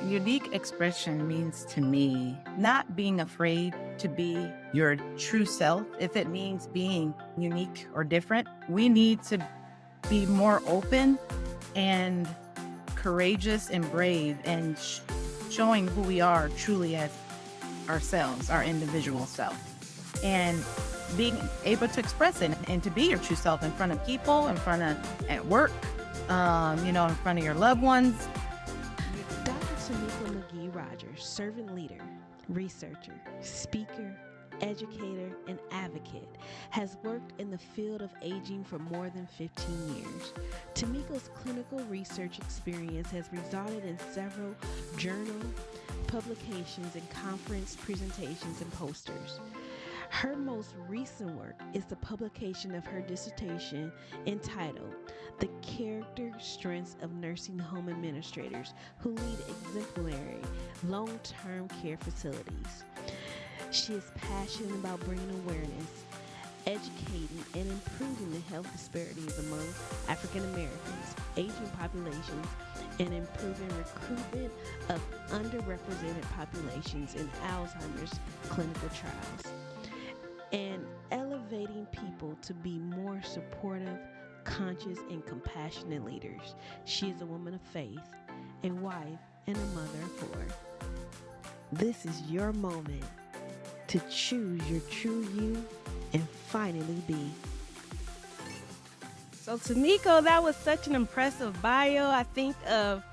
Unique expression means to me not being afraid to be your true self. If it means being unique or different, we need to be more open and courageous and brave and showing who we are truly as ourselves, our individual self, and being able to express it and to be your true self in front of people, in front of at work, in front of your loved ones. Dr. Tamiko MaGee Rodgers, servant leader, researcher, speaker, educator, and advocate, has worked in the field of aging for more than 15 years. Tamiko's clinical research experience has resulted in several journal publications and conference presentations and posters. Her most recent work is the publication of her dissertation entitled The Character Strengths of Nursing Home Administrators Who Lead Exemplary Long-Term Care Facilities. She is passionate about bringing awareness, educating, and improving the health disparities among African Americans, aging populations, and improving recruitment of underrepresented populations in Alzheimer's clinical trials, and elevating people to be more supportive, conscious, and compassionate leaders. She is a woman of faith, a wife, and a mother of four. This is your moment to choose your true you and finally be. So, Tamiko, that was such an impressive bio. I think of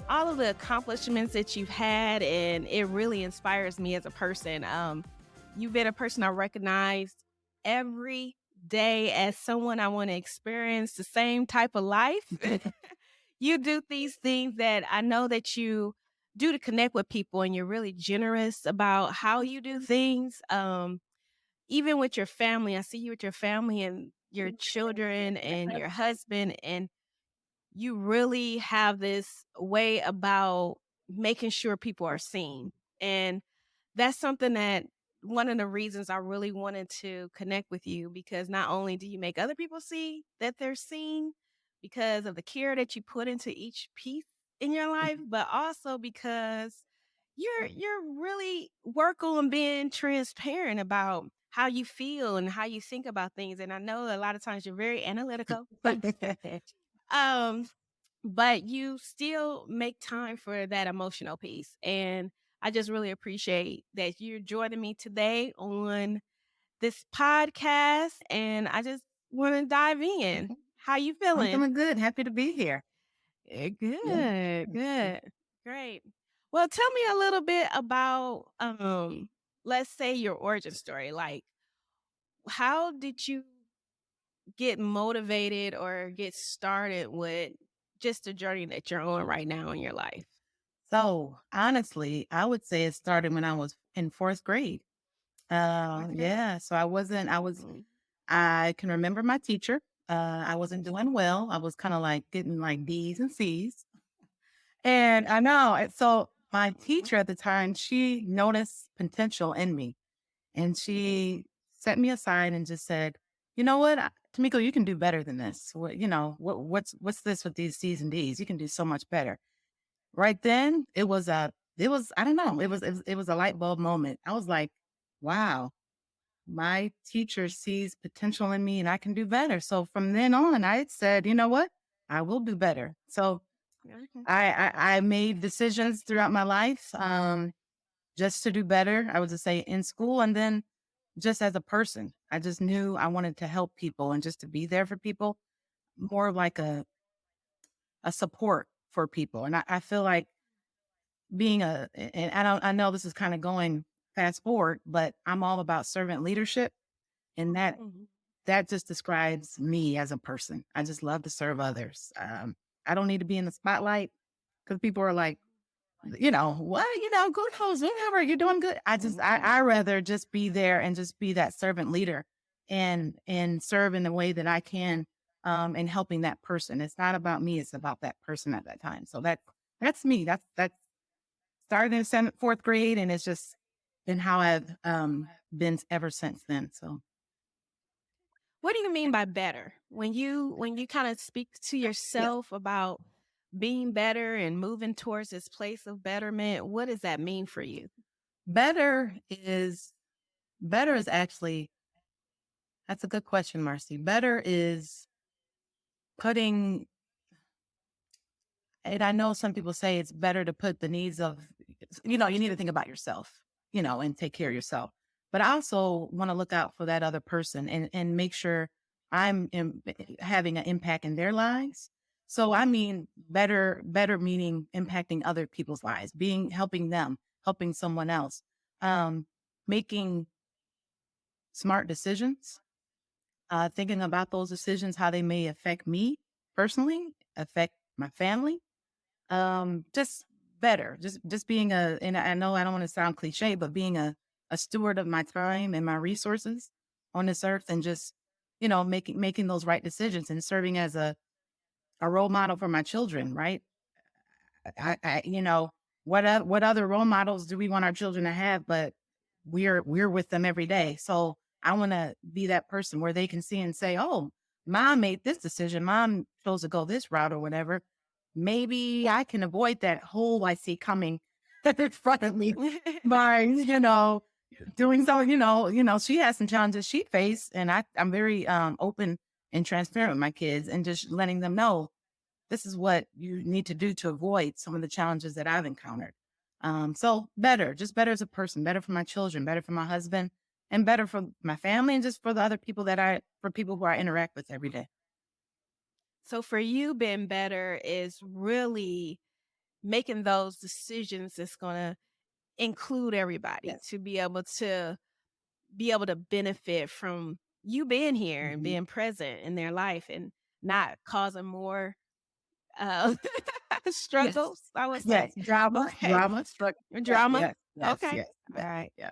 all of the accomplishments that you've had, and it really inspires me as a person. You've been a person I recognize every day as someone I want to experience the same type of life. You do these things that I know that you do to connect with people, and you're really generous about how you do things. Even with your family, I see you with your family and your children and your husband, and you really have this way about making sure people are seen. And that's something that one of the reasons I really wanted to connect with you, because not only do you make other people see that they're seen because of the care that you put into each piece in your life, but also because you're really work on being transparent about how you feel and how you think about things. And I know a lot of times you're very analytical, um, but you still make time for that emotional piece. And I just really appreciate that you're joining me today on this podcast. And I just want to dive in. How you I'm feeling? feeling good. Happy to be here. Yeah. Good. Great. Well, tell me a little bit about let's say your origin story. Like, how did you get motivated or get started with just the journey that you're on right now in your life? So honestly, I would say it started when I was in fourth grade. Okay. Yeah. So I can remember my teacher. I wasn't doing well. I was kind of like getting like D's and C's. And I know. So my teacher at the time, she noticed potential in me, and she set me aside and just said, "You know what, Tamiko, you can do better than this. What's this with these C's and D's? You can do so much better." Right then, I don't know, it was a light bulb moment. I was like, wow, my teacher sees potential in me and I can do better. So from then on, I said, you know what? I will do better. So Okay. I made decisions throughout my life, just to do better. I would just say in school, and then just as a person, I just knew I wanted to help people and just to be there for people, more like a support for people. And I feel like and I know this is kind of going fast forward, but I'm all about servant leadership, and Mhm. that just describes me as a person. I just love to serve others. I don't need to be in the spotlight because people are like, what, good host, whatever, you're doing good. I rather just be there and just be that servant leader and serve in the way that I can, in helping that person. It's not about me. It's about that person at that time. So that's me. That's started in fourth grade, and it's just been how I've been ever since then. So What do you mean by better? When you kind of speak to yeah. yourself about being better and moving towards this place of betterment, what does that mean for you? Better is better is actually that's a good question, Marcy. Better is putting and I know some people say it's better to put the needs of, you need to think about yourself, and take care of yourself. But I also want to look out for that other person and make sure having an impact in their lives. So I mean, better meaning impacting other people's lives, helping them, helping someone else, um, making smart decisions, thinking about those decisions, how they may affect me personally, affect my family, just better, just being and I know I don't want to sound cliche, but being a steward of my time and my resources on this earth and just, making those right decisions and serving as a role model for my children, right? What other role models do we want our children to have? But we're with them every day. So I want to be that person where they can see and say, "Oh, mom made this decision. Mom chose to go this route or whatever. Maybe I can avoid that hole I see coming in front of me by, doing so. She has some challenges she faced, and I'm very open and transparent with my kids, and just letting them know this is what you need to do to avoid some of the challenges that I've encountered. So just better as a person, better for my children, better for my husband, and better for my family and just for the other people for people who I interact with every day. So for you, being better is really making those decisions that's going to include everybody Yes. to be able to benefit from you being here and Hmm. being present in their life and not causing more uh Yes. struggles, I would say. Yes. Drama, Okay. drama, struggle. Yeah. Drama. Yes. Yes. Okay. Yes. All Yes. right. Yeah.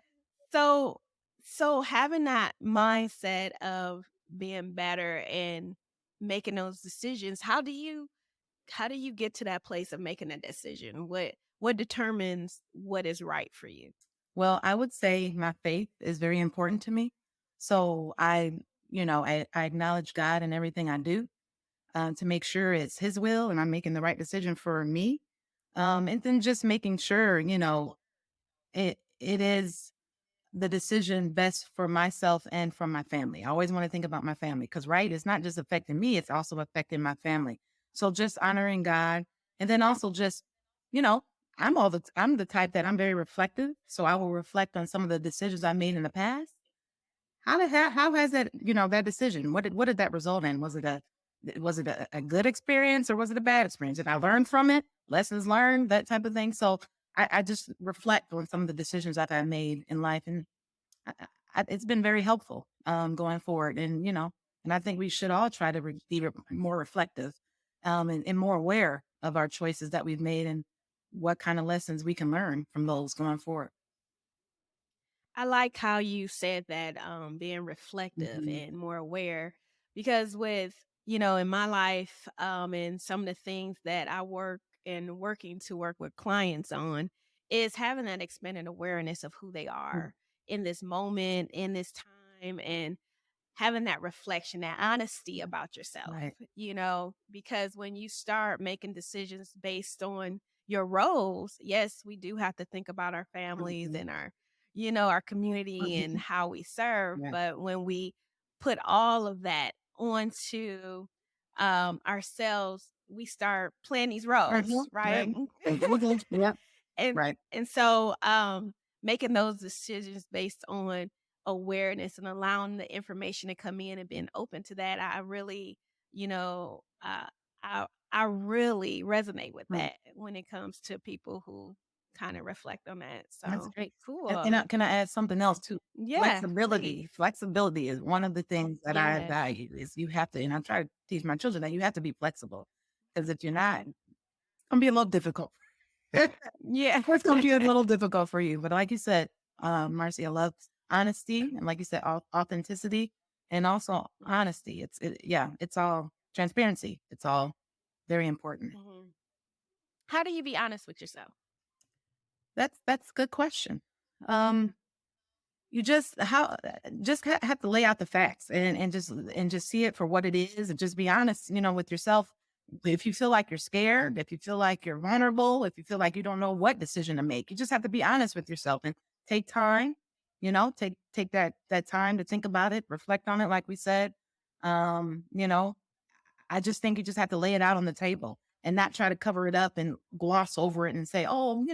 So having that mindset of being better and making those decisions, how do you get to that place of making a decision? What determines what is right for you? Well, I would say my faith is very important to me. So I acknowledge God in everything I do, to make sure it's His will and I'm making the right decision for me. And then just making sure, it is the decision best for myself and for my family. I always want to think about my family because, right, it's not just affecting me, it's also affecting my family. So just honoring God. And then also just, you know, I'm the type that I'm very reflective. So I will reflect on some of the decisions I made in the past. How has that, that decision, what did that result in? Was it a good experience or was it a bad experience? Did I learn from it? Lessons learned, that type of thing. So I just reflect on some of the decisions that I made in life, and it's been very helpful going forward. And I think we should all try to be more reflective, and more aware of our choices that we've made and what kind of lessons we can learn from those going forward. I like how you said that, being reflective Hmm. and more aware, because in my life, and some of the things that I working to work with clients on is having that expanded awareness of who they are in this moment, in this time, and having that reflection, that honesty about yourself, Right. because when you start making decisions based on your roles, yes, we do have to think about our families Hmm. and our community and Hmm. how we serve. Yeah. But when we put all of that onto ourselves, we start playing these roles, Mhm. right? Right. Mhm. Yep. and Right. and so making those decisions based on awareness and allowing the information to come in and being open to that, I really, you know, I really resonate with Mm. that when it comes to people who kind of reflect on that. That's So great. And cool. can I add something else too? Yeah, please. Flexibility. Flexibility is one of the things that I Yes. value is you have to, and I try to teach my children that you have to be flexible because if you're not, it's gonna be a little difficult. Yeah. It's gonna be a little difficult for you. But like you said, Marcy, I love honesty and like you said, authenticity and also honesty. Yeah, it's all transparency. It's all very important. Mhm. How do you be honest with yourself? That's a good question. Um, You have to lay out the facts and just see it for what it is and just be honest, with yourself. if you feel like you're scared, if you feel like you're vulnerable, if you feel like you don't know what decision to make, you just have to be honest with yourself and take time, take that time to think about it, reflect on it, like we said. You know, I just think you just have to lay it out on the table and not try to cover it up and gloss over it and say, oh,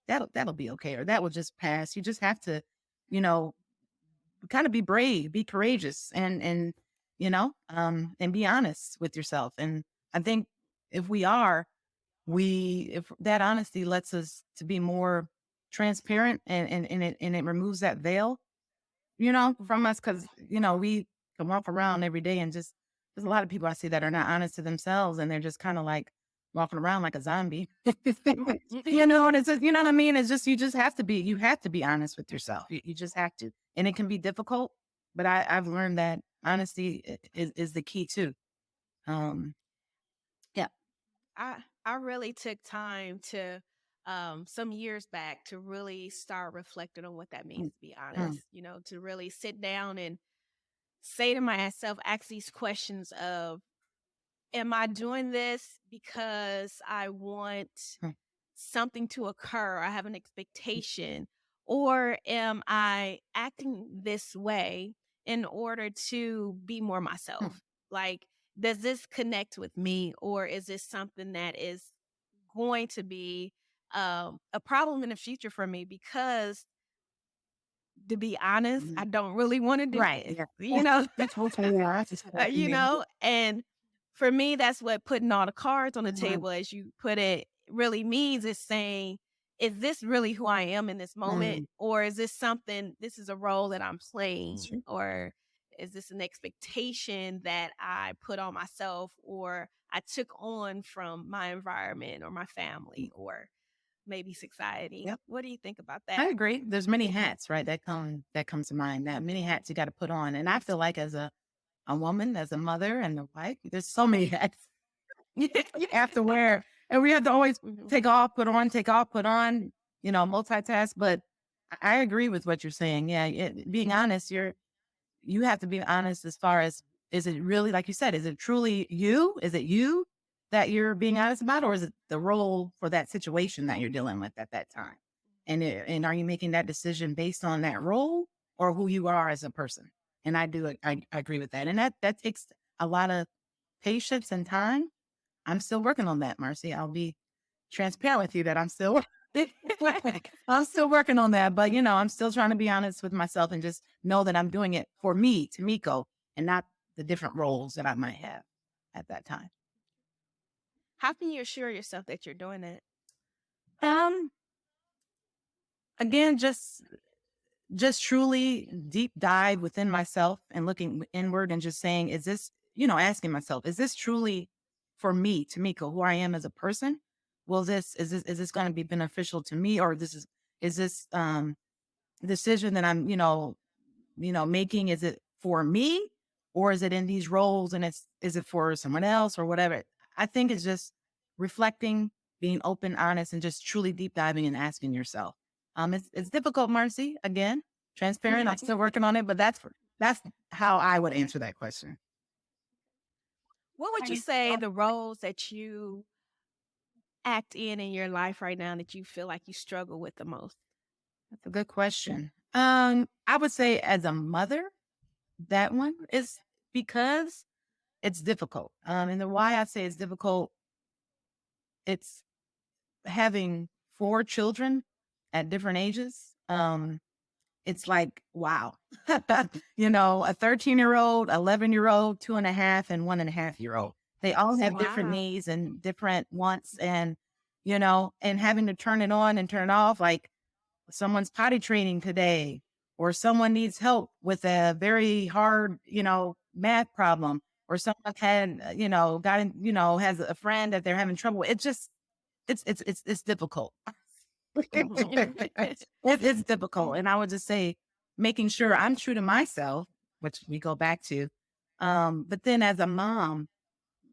that'll be okay, or that will just pass. You just have to, you know, kind of be brave, be courageous, and be honest with yourself. And I think if we are, if that honesty lets us to be more transparent, and it removes that veil, from us, because we can walk around every day and just there's a lot of people I see that are not honest to themselves, and they're just kind of like walking around like a zombie. And it's just, you know what I mean? It's just you have to be honest with yourself. You just have to. And it can be difficult, but I've learned that honesty is the key too. Um yeah. I really took time to some years back to really start reflecting on what that means Mm, to be mm, honest, to really sit down and say to myself, ask these questions of, am I doing this because I want mm, something to occur? I have an expectation. Or am I acting this way in order to be more mm, myself? Like, does this connect with me? Or is this something that is going to be a problem in the future for me? Because to be honest, mm. I don't really want to do Right. this, Yeah. you know? That's what I just And for me, that's what putting all the cards on the Mhm. table, as you put it, really means, is saying, is this really who I am in this moment? Mm. Or is this something, this is a role that I'm That's playing? true. Or is this an expectation that I put on myself or I took on from my environment or my family or maybe society? Yep. What do you think about I that? agree. There's many hats, right? That comes to mind. That many hats you got to put on. And I feel like as a woman, as a mother and a wife, there's so many hats you have to wear. And we have to always Mhm. take off, put on, take off, put on, multitask. But I agree with what you're saying. Yeah. Being honest, you have to be honest as far as, is it really, like you said, is it truly you? Is it you that you're being honest about, or is it the role for that situation that you're dealing with at that time? And are you making that decision based on that role or who you are as a person? And I agree with that. And that takes a lot of patience and time. I'm still working on that, Marcy. I'll be transparent with you that I'm still working on that, but I'm still trying to be honest with myself and just know that I'm doing it for me, Tamiko, and not the different roles that I might have at that time. How can you assure yourself that you're doing that? Um, Again, just truly deep dive within myself and looking inward and just saying, is this, asking myself, is this truly for me, Tamiko, who I am as a person? Is this going to be beneficial to me, or is this decision that I'm, making, is it for me, or is it in these roles and is it for someone else or whatever? I think it's just reflecting, being open, honest, and just truly deep diving and asking yourself. It's difficult, Marcy. Again, transparent. I'm still working on it, but that's how I would answer that question. What would you say the roles that you act in your life right now that you feel like you struggle with the most? That's a good question. I would say as a mother, that one is because it's difficult. And the why I say it's difficult, it's having four children at different ages. It's like, wow. A 13-year-old, 11-year-old, 2.5, and 1.5-year-old. They all have different Wow. needs and different wants, and having to turn it on and turn it off. Like someone's potty training today, or someone needs help with a very hard, math problem, or someone had, has a friend that they're having trouble with. It just, it's difficult. It's difficult. And I would just say, making sure I'm true to myself, which we go back to. But then as a mom,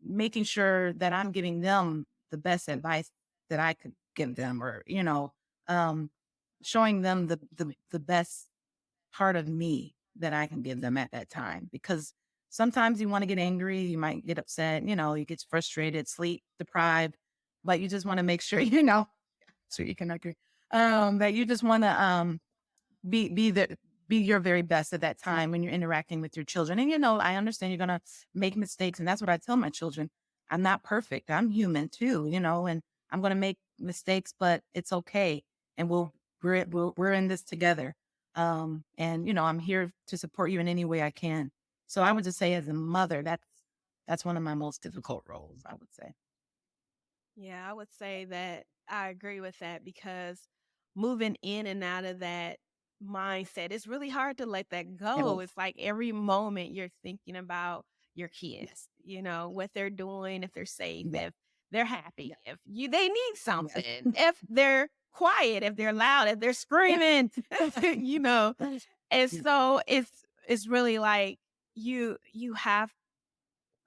making sure that I'm giving them the best advice that I could give them, or, um, showing them the best part of me that I can give them at that time. Because Sometimes you want to get angry, you might get upset, you get frustrated, sleep deprived, but you just want to make sure, so you can agree, that you just want to be be the be your very best at that time when you're interacting with your children. And I understand you're gonna make mistakes, and that's what I tell my children. I'm not perfect. I'm human too, and I'm gonna make mistakes, but it's okay. And we're in this together. And I'm here to support you in any way I can. So I would just say, as a mother, that's one of my most difficult roles, I would say. Yeah, I would say that I agree with that because moving in and out of that mindset, it's really hard to let that It go. is. It's like every moment you're thinking about your kids, Yes. what they're doing, if they're safe, Yeah. if they're happy, Yeah. if they need Yes. something, if they're quiet, if they're loud, if they're Yeah. screaming, you know. And Yeah. so it's really like you have,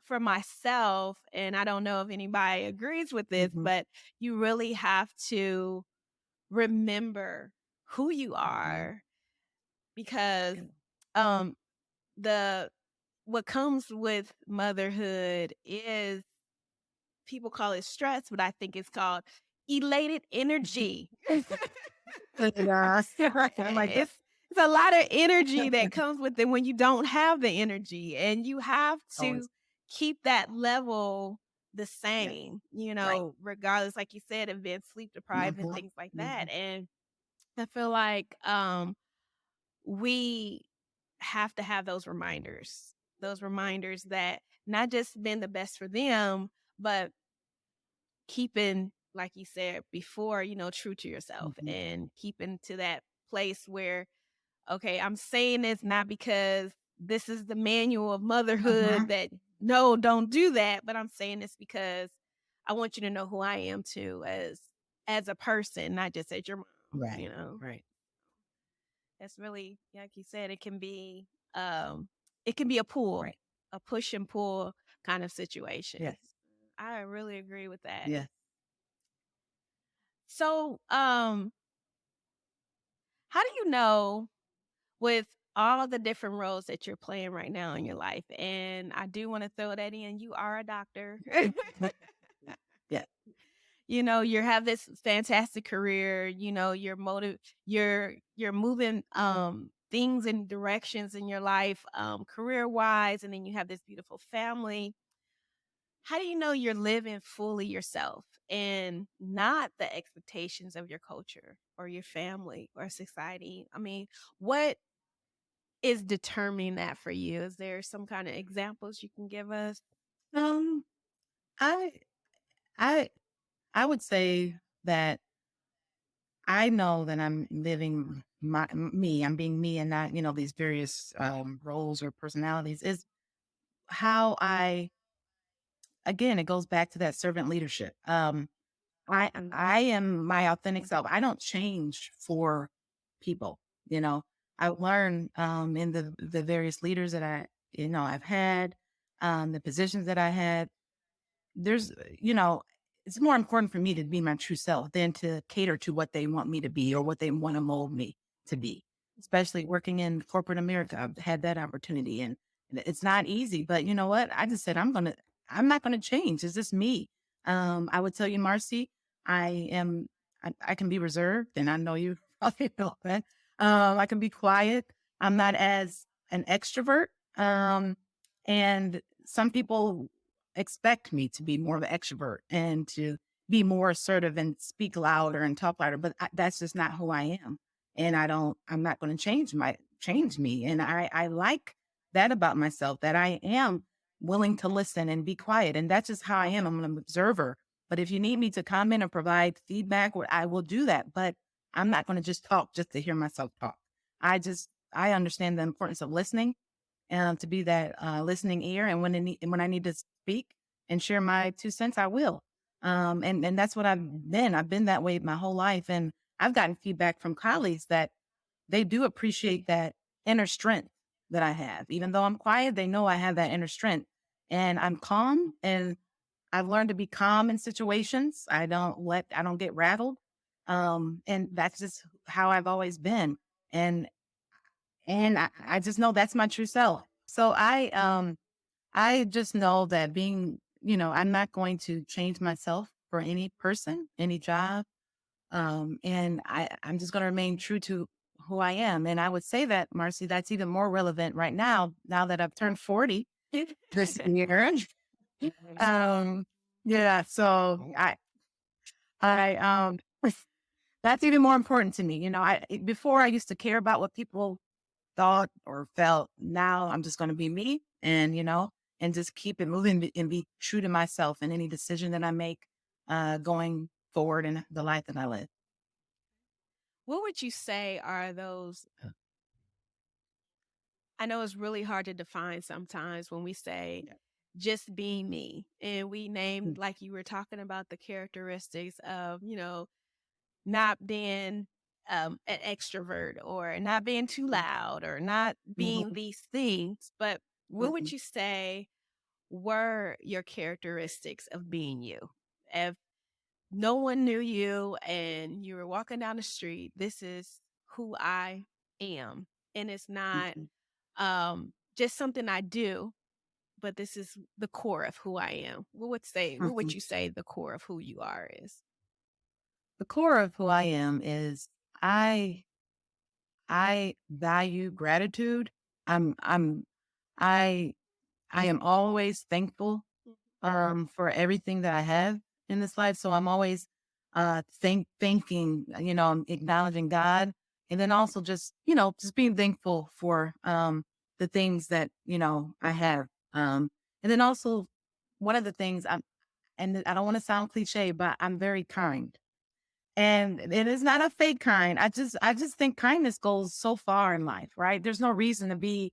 for myself, and I don't know if anybody agrees with this, Mhm. but you really have to remember who you Mhm. are because Yeah. um the what comes with motherhood is, people call it stress, but I think it's called elated energy. Yeah. I like that. It's a lot of energy that comes with it when you don't have the energy, and you have to Always. keep that level the Yes. same, Right. regardless, like you said, of being sleep deprived and Mhm. things like that. Mhm. And I feel like we have to have those reminders that not just been the best for them, but keeping, like you said before, true to yourself Mhm. and keeping to that place where, okay, I'm saying this not because this is the manual of motherhood Mhm. that no, don't do that, but I'm saying this because I want you to know who I am too, as a person, not just as your Right. mom. Right. That's really, like you said, it can be a pull, Right. a push and pull kind of situation. Yes. I really agree with that. Yes. So, how do you know, with all the different roles that you're playing right now in your life, and I do want to throw that in, you are a doctor. Yeah. You have this fantastic career, you're moving things and directions in your life, career wise, and then you have this beautiful family. How do you know you're living fully yourself and not the expectations of your culture or your family or society? I mean, what is determining that for you? Is there some kind of examples you can give us? Um, I I I would say that I know that I'm living me. I'm being me and not, these various roles or personalities. Is how again, it goes back to that servant leadership. I am my authentic self. I don't change for people. You know, I learned in the various leaders that I've had, the positions that I had. There's, it's more important for me to be my true self than to cater to what they want me to be or what they want to mold me to be. Especially working in corporate America, I've had that opportunity, and it's not easy. But you know what? I just said I'm not gonna change. It's just me. I would tell you, Marcy, I am. I can be reserved, and I know you probably know that. I can be quiet. I'm not as an extrovert. And some people expect me to be more of an extrovert and to be more assertive and speak louder and talk louder, but that's just not who I am. And I'm not going to change me. And I like that about myself, that I am willing to listen and be quiet. And that's just how I am. I'm an observer. But if you need me to comment or provide feedback, I will do that. But I'm not going to just talk just to hear myself talk. I understand the importance of listening, to be that listening ear. And when I need to speak and share my 2 cents, I will. And that's what I've been. I've been that way my whole life. And I've gotten feedback from colleagues that they do appreciate that inner strength that I have. Even though I'm quiet, they know I have that inner strength. And I'm calm, and I've learned to be calm in situations. I don't get rattled. And that's just how I've always been. And I just know that's my true self. So I just know that I'm not going to change myself for any person, any job. And I'm just going to remain true to who I am. And I would say that, Marcy, that's even more relevant right now that I've turned 40 this year. um, yeah. So I, that's even more important to me. Before I used to care about what people thought or felt. Now I'm just going to be me and just keep it moving and be true to myself in any decision that I make going forward in the life that I live. What would you say are those? I know it's really hard to define sometimes when we say Yeah. just being me. And we named, Mm. like you were talking about, the characteristics of, not being an extrovert or not being too loud or not being Mhm. these things. But what would Mhm. you say were your characteristics of being you? If no one knew you and you were walking down the street, this is who I am. And it's not Mhm. just something I do, but this is the core of who I am. What would Mhm. you say the core of who you are is? The core of who I am is I I value gratitude. I'm I I am always thankful for everything that I have in this life. So I'm always thinking, acknowledging God, and then also just being thankful for the things that I have. And then also one of the things and I don't want to sound cliche, but I'm very kind. And it is not a fake kind. I just think kindness goes so far in life, right? There's no reason to be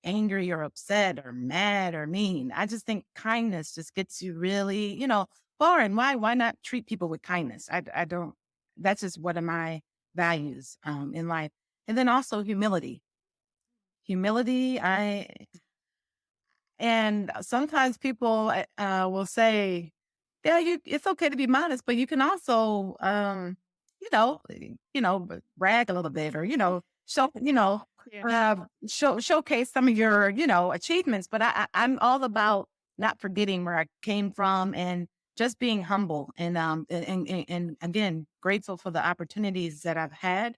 angry or upset or mad or mean. I just think kindness just gets you really, far. And why not treat people with kindness? I don't. That's just one of my values in life. And then also humility. Humility. And sometimes people will say, "Yeah, it's okay to be modest, but you can also, brag a little bit, or show, Yeah. showcase some of your, achievements." But I'm all about not forgetting where I came from and just being humble and again grateful for the opportunities that I've had,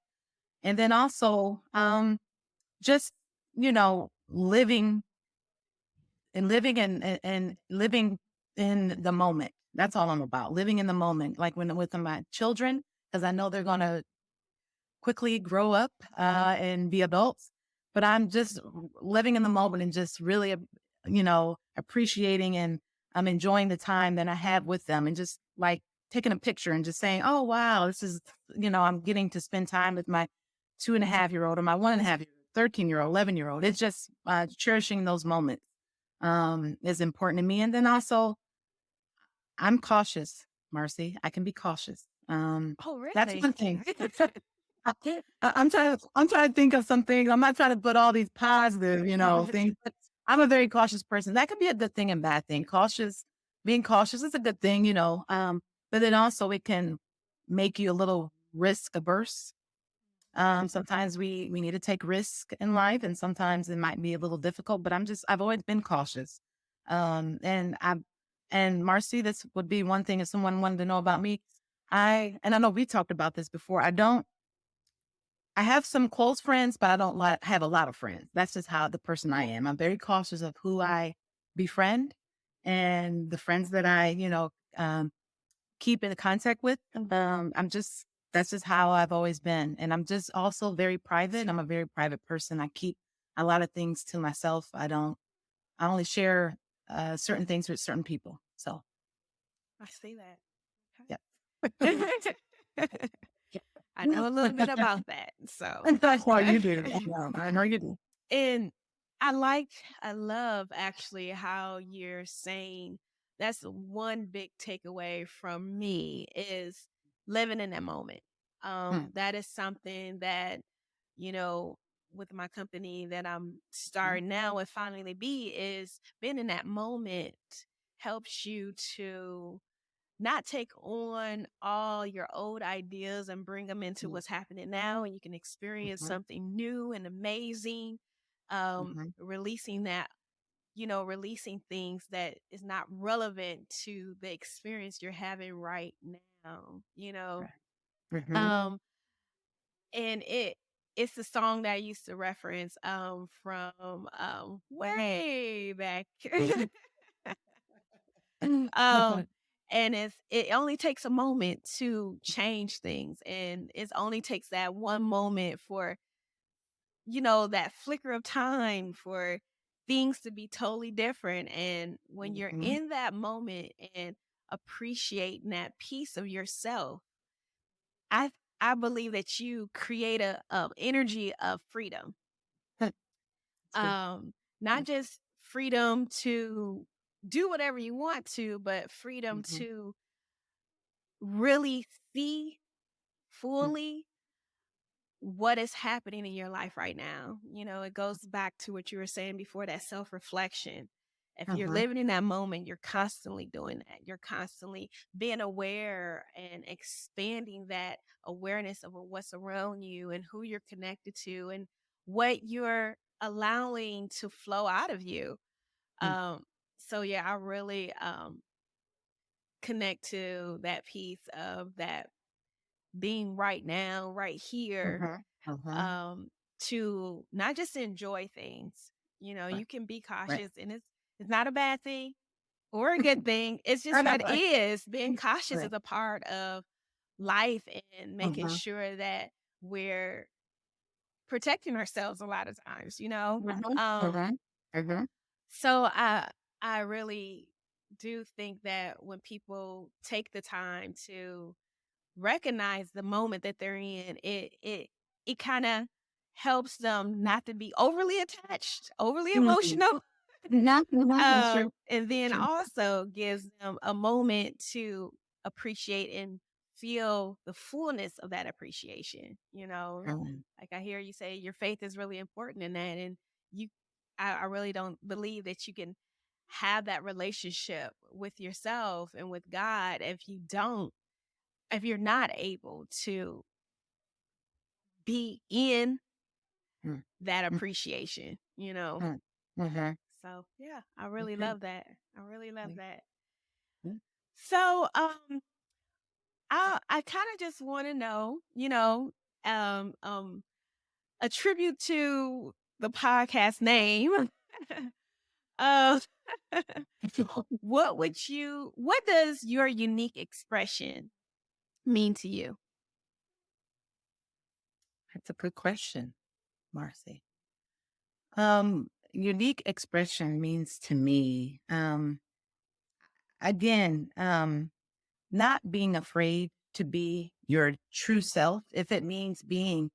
and then also just living in the moment. That's all I'm about. Living in the moment, like when with my children, because I know they're gonna quickly grow up and be adults. But I'm just living in the moment and just really, appreciating and I'm enjoying the time that I have with them and just like taking a picture and just saying, "Oh wow, this is," I'm getting to spend time with my 2.5 year old or my 1.5 year, 13-year-old, 11-year old. It's just cherishing those moments is important to me. And then also, I'm cautious, Marcy. I can be cautious. Oh, That's really? one thing. I'm trying to think of some things. I'm not trying to put all these positive, things, but I'm a very cautious person. That could be a good thing and bad thing. Being cautious is a good thing, but then also it can make you a little risk averse. Sometimes we need to take risk in life, and sometimes it might be a little difficult. But I've always been cautious. And Marcy, this would be one thing if someone wanted to know about me. I know we talked about this before. I have some close friends, but I don't have a lot of friends. That's just how the person I am. I'm very cautious of who I befriend and the friends that I, keep in contact with. That's just how I've always been. And I'm just also very private. I'm a very private person. I keep a lot of things to myself. I only share certain things with certain people. So, I see that. yeah. Okay. I know a little bit about that. So, And that's why you do. I know you do. and I love actually how you're saying that's one big takeaway from me is living in that moment. Mm, That is something that, you know, with my company that I'm mhm, starting now with Finally Be is being in that moment helps you to not take on all your old ideas and bring them into mm, what's happening now, and you can experience mhm, something new and amazing, mhm, releasing that releasing things that is not relevant to the experience you're having right now, Mhm. Um, and it's the song that I used to reference from way back. um and it only takes a moment to change things, and it only takes that one moment for that flicker of time for things to be totally different. And when you're Mhm. in that moment and appreciating that piece of yourself, I I believe that you create a energy of freedom. That's good. Um, Not just freedom to do whatever you want to, but freedom Mhm. to really see Mm. fully what is happening in your life right now. It goes back to what you were saying before, that self reflection. If you're Uh-huh. living in that moment, you're constantly doing that. You're constantly being aware and expanding that awareness of what's around you and who you're connected to and what you're allowing to flow out of you. Mm. Um, so yeah, I really connect to that piece of that being right now, right here, Uh-huh. Uh-huh. um, to not just enjoy things. Right. You can be Right. cautious, and it's not a bad thing or a good thing. It's I just know, what it right? is. Being cautious Right. is a part of life and making Uh-huh. sure that we're protecting ourselves a lot of times, Uh-huh. Um, Uh-huh. Uh-huh. so I really do think that when people take the time to recognize the moment that they're in, it kind of helps them not to be overly attached, overly Mhm. emotional, Not that's true. and then True. also gives them a moment to appreciate and feel the fullness of that appreciation. Um, Like I hear you say, your faith is really important in that, and you, I really don't believe that you can have that relationship with yourself and with God if you're not able to be in mm, that mm, appreciation. mm, mhm. So yeah, I really Okay. love that. I really love Mm, that. mm, So I kind of just want to know, a tribute to the podcast name. uh what does your unique expression mean to you? That's a good question, Marcy. Unique expression means to me, again, not being afraid to be your true self, if it means being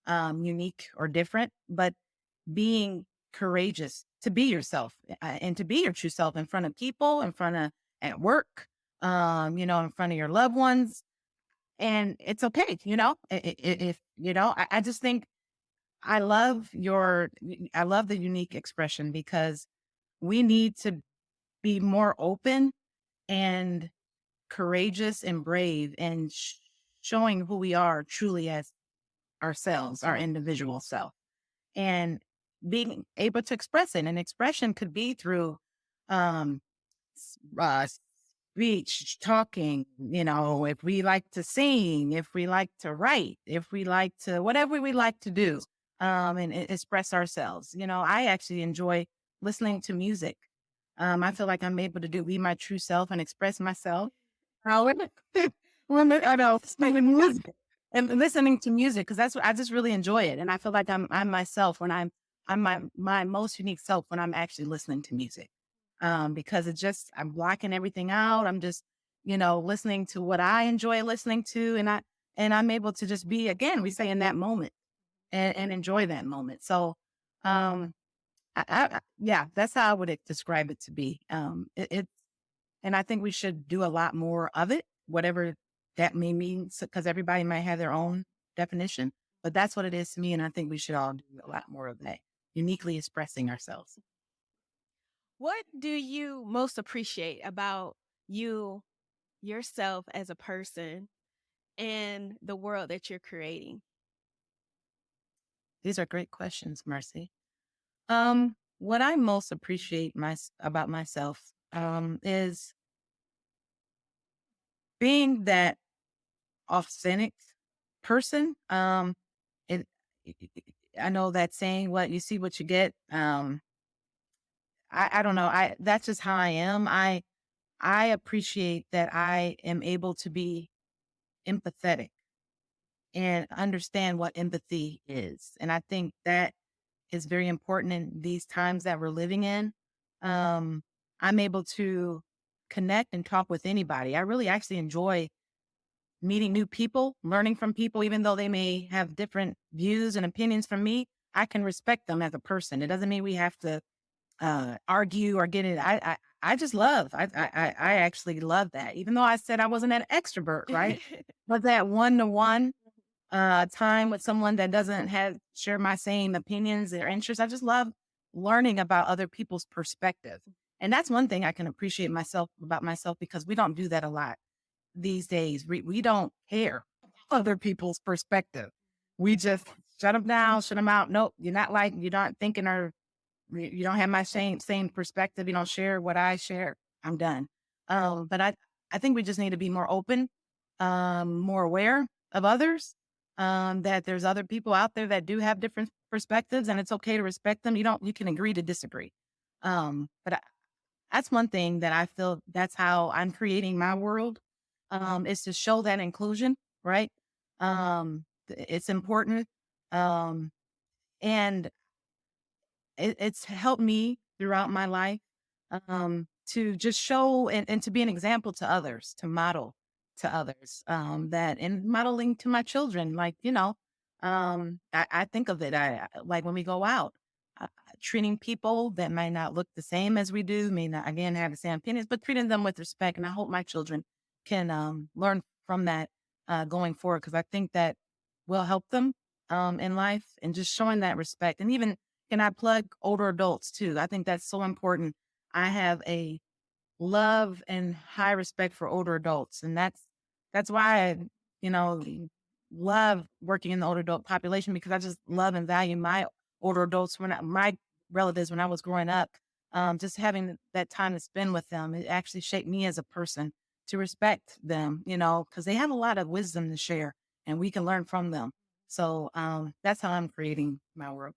unique or different, but being courageous to be yourself and to be your true self in front of people, in front of at work, in front of your loved ones. And it's okay, if, I just think I love the unique expression because we need to be more open and courageous and brave and showing who we are truly as ourselves, our individual self, and being able to express it. And expression could be through um, speech, talking, if we like to sing, if we like to write, if we like to, whatever we like to do, and express ourselves. I actually enjoy listening to music. I feel like I'm able to be my true self and express myself. When, I know, music and listening to music, because that's what I just really enjoy it. And I feel like I'm myself when I'm my most unique self when I'm actually listening to music. Because I'm blocking everything out. I'm just, listening to what I enjoy listening to. And I'm able to just be, again, we say in that moment and enjoy that moment. So, um, yeah, that's how I would describe it to be. And I think we should do a lot more of it, whatever that may mean, because everybody might have their own definition, but that's what it is to me. And I think we should all do a lot more of that, uniquely expressing ourselves. What do you most appreciate about you, yourself as a person, and the world that you're creating? These are great questions, Mercy. what I most appreciate about myself is being that authentic person. It, I know that saying, "What you see, what you get." I don't know. I That's just how I am. I appreciate that I am able to be empathetic and understand what empathy is, and I think that is very important in these times that we're living in. Um, I'm able to connect and talk with anybody. I really actually enjoy meeting new people, learning from people, even though they may have different views and opinions from me. I can respect them as a person. It doesn't mean we have to argue or get it. I just love. I actually love that. Even though I said I wasn't an extrovert, right? But that one to one time with someone that doesn't have share my same opinions or interests. I just love learning about other people's perspective. And that's one thing I can appreciate myself about myself because we don't do that a lot these days. We don't care other people's perspective. We just shut them down, shut them out. Nope, you're not thinking or you don't have my same perspective. You don't share what I share. I'm done. But I think we just need to be more open, more aware of others. That there's other people out there that do have different perspectives, and it's okay to respect them. You can agree to disagree. But that's one thing that I feel that's how I'm creating my world. Is to show that inclusion, right? It's important. Um, and it's helped me throughout my life, to just show and to be an example to others, to model to others, that and modeling to my children, like, I think of it, like when we go out, treating people that might not look the same as we do, may not, again, have the same opinions, but treating them with respect. And I hope my children can learn from that going forward, because I think that will help them in life and just showing that respect. And even can I plug older adults too? I think that's so important. I have a love and high respect for older adults, and that's why I, you know, love working in the older adult population because I just love and value my older adults my relatives when I was growing up. Just having that time to spend with them, it actually shaped me as a person to respect them, because they have a lot of wisdom to share and we can learn from them. So that's how I'm creating my world.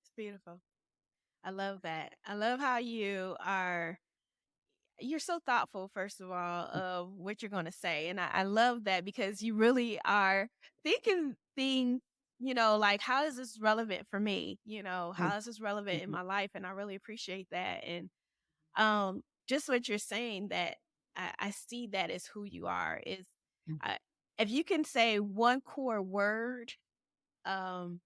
It's beautiful. I love that. I love how you're so thoughtful, first of all, of what you're going to say. And I love that because you really are thinking things, like, how is this relevant for me? How is this relevant in my life? And I really appreciate that. And just what you're saying, that I see that as who you are is, uh, if you can say one core word, um,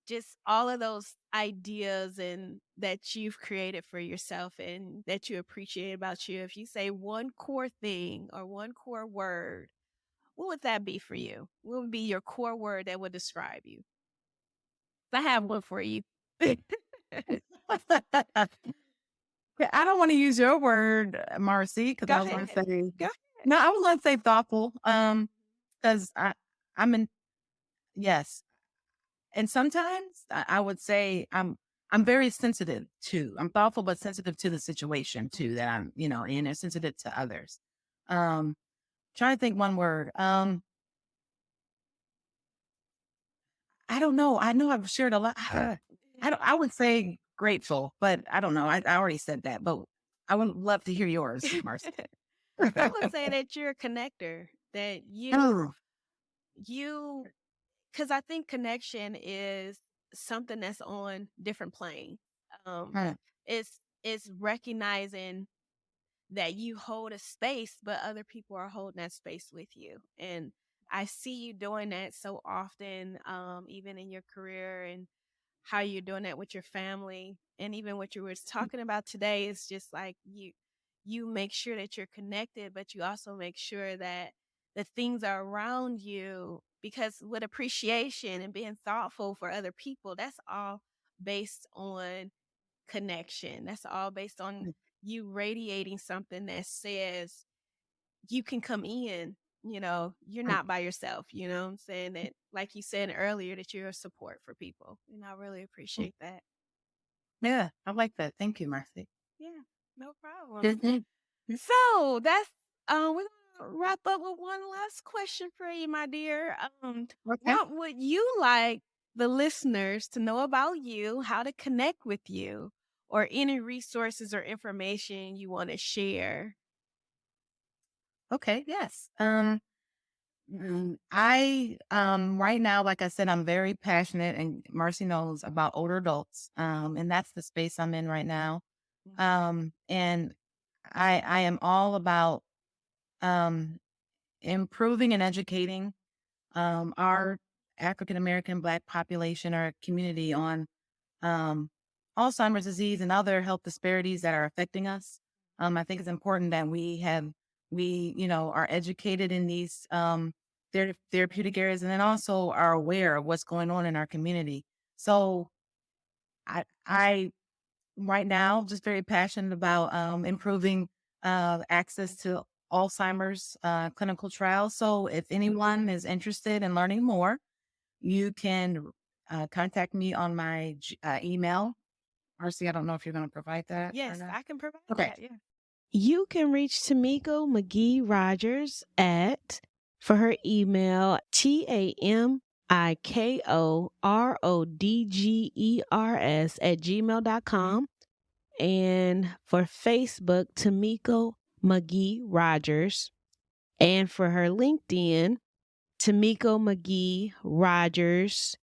just all of those ideas and that you've created for yourself and that you appreciate about you. If you say one core thing or one core word, what would that be for you? What would be your core word that would describe you? I have one for you. Go Yeah, I don't want to use your word, Marcy, because I was going to ahead. say Go no. I was going to say thoughtful, because I'm in yes, and sometimes I would say I'm very sensitive too. I'm thoughtful but sensitive to the situation too that I'm in, and sensitive to others. Um, Trying to think one word. I don't know. I know I've shared a lot. I don't. I would say grateful, but I don't know. I already said that, but I would love to hear yours, Marcy. ahead. I would say that you're a connector, that Oh, you because I think connection is something that's on different planes. Um, huh. it's recognizing that you hold a space, but other people are holding that space with you. And I see you doing that so often, even in your career, and how you're doing that with your family, and even what you were talking about today is just like you make sure that you're connected, but you also make sure that the things are around you, because with appreciation and being thoughtful for other people, that's all based on connection. That's all based on you radiating something that says you can come in, you're not by yourself, you know what I'm saying? That, like you said earlier, that you're a support for people. And I really appreciate that. Yeah, I like that. Thank you, Marcy. Yeah, no problem. Mhm. So that's we're gonna wrap up with one last question for you, my dear. Okay. What would you like the listeners to know about you, how to connect with you, or any resources or information you want to share? Okay. Yes. I right now, like I said, I'm very passionate, and Marcy knows about older adults. And that's the space I'm in right now. And I am all about um improving and educating our African American Black population, our community on um, Alzheimer's disease and other health disparities that are affecting us. I think it's important that are educated in these therapeutic areas, and then also are aware of what's going on in our community. So I right now just very passionate about improving access to Alzheimer's clinical trials. So if anyone is interested in learning more, you can contact me on my email. RC, I don't know if you're going to provide that or Yes, not. I can provide Okay. that. Yeah. You can reach Tamiko MaGee Rodgers at for her email TAMIKORODGERS at gmail.com. And for Facebook, Tamiko MaGee Rodgers. And for her LinkedIn, Tamiko MaGee Rodgers,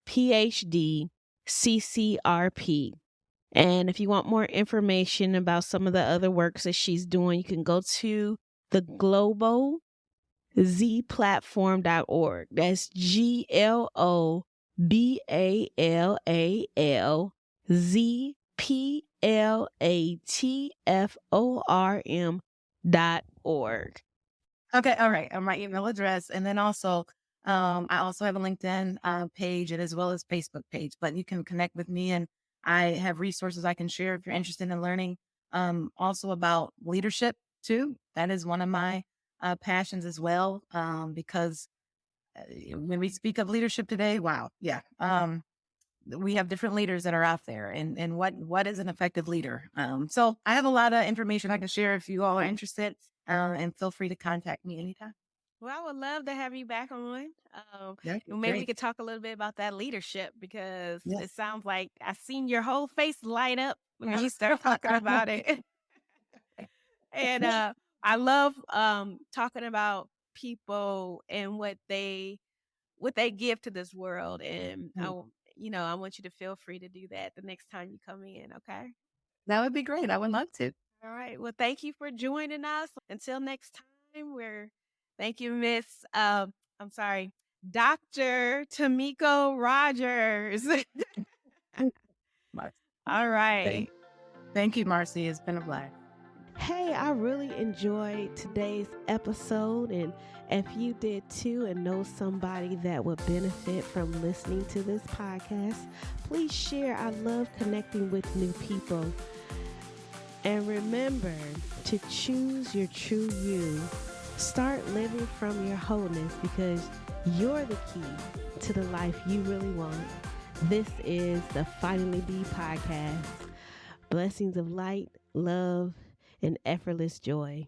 PhD, CCRP. And if you want more information about some of the other works that she's doing, you can go to the globalzplatform.org. That's GLOBALZPLATFORM.org. Okay. All right. My email address. And then also, I also have a LinkedIn page and as well as Facebook page, but you can connect with me and I have resources I can share if you're interested in learning also about leadership too. That is one of my passions as well. Because when we speak of leadership today, wow. Yeah. We have different leaders that are out there and what is an effective leader. So I have a lot of information I can share if you all are interested, and feel free to contact me anytime. Well, I would love to have you back on. Yeah, And maybe we great. could talk a little bit about that leadership because it Yes. sounds like I seen your whole face light up when you start talking about it. And I love talking about people and what they give to this world. And I want you to feel free to do that the next time you come in. Okay. That would be great. I would love to. All right. Well, thank you for joining us. Until next time, thank you, Miss. I'm sorry, Dr. Tamiko Rodgers. Mar- All right. Thank, thank you, Marcy. It's been a blast. Hey, I really enjoyed today's episode. And if you did too and know somebody that would benefit from listening to this podcast, please share. I love connecting with new people. And remember to choose your true you. Start living from your wholeness because you're the key to the life you really want. This is the Finally Be podcast. Blessings of light, love, and effortless joy.